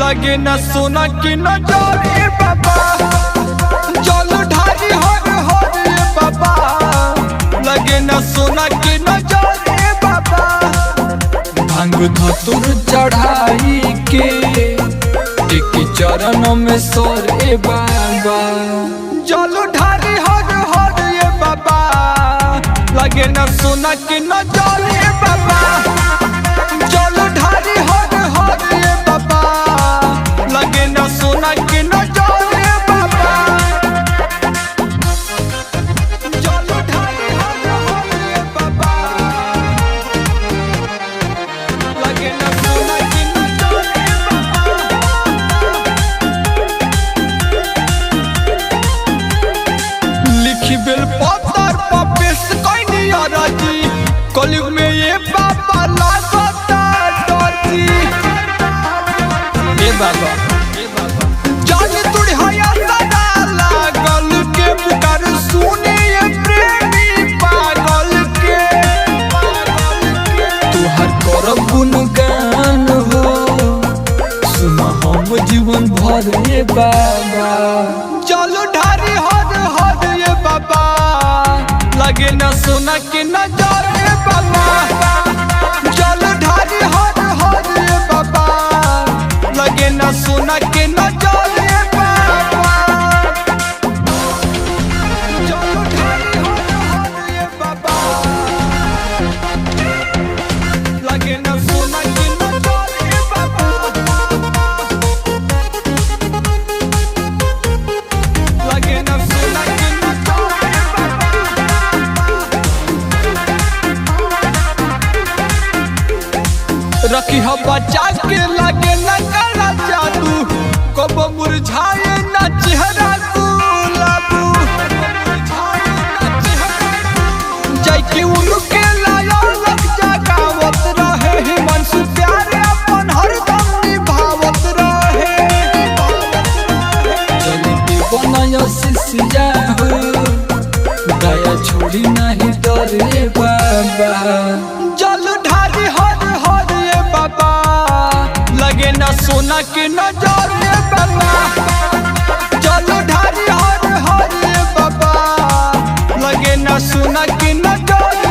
लगे न सोना की नजर ए बाबा। जल ढारी हर हर ए बाबा, लगे न सोना की नजर ए बाबा। भांग धतुर चढ़ाई के एक चरण में सोर ए बाबा। जल ढारी हर हर ए बाबा, लगे न सोना की नजर ए बाबा। जल ढारी हर हर ए बाबा, लगे न सोना की नजर ए बाबा। जल ढारी हर हर ए बाबा, लगे न सोना की नजर ए बाबा। लिखी बेल पत्थर पर पेश कैनी अरजी, कलयुग में ये बाबा लागता डरती ए बाबा। जाने तुड़ी हया सदा लागल के पुकार सुने ये प्रेमी पागल के। तुहर करब गुणगान हो, सुना हम जीवन भर ए बाबा। चलो ढारी हर हर ए बाबा, लगे न सोना की नजर ए बाबा। जल ढारी हर हर ए बाबा, लगे न सोना की नजर ए बाबा। जल ढारी हर हर ए बाबा, लगे न सोना की नजर ए बाबा। लगे न सोना की नजर ए बाबा। रखी हो बचा के, लगे न काला जादू, कब मुरझाए न चेहरा गुलाबू। जय की उनके लाया लग जगावत रहे, हिमांशु प्यारे अपन हरदम निभावत रहे। चलते बनाया शिष्या हो, दया छोड़ी नहीं डरे बाबा। जल ढारी हर हर ए बाबा, लगे न सोना की नजर ए बाबा। जल ढारी हर हर ए बाबा, लगे न सोना की नजर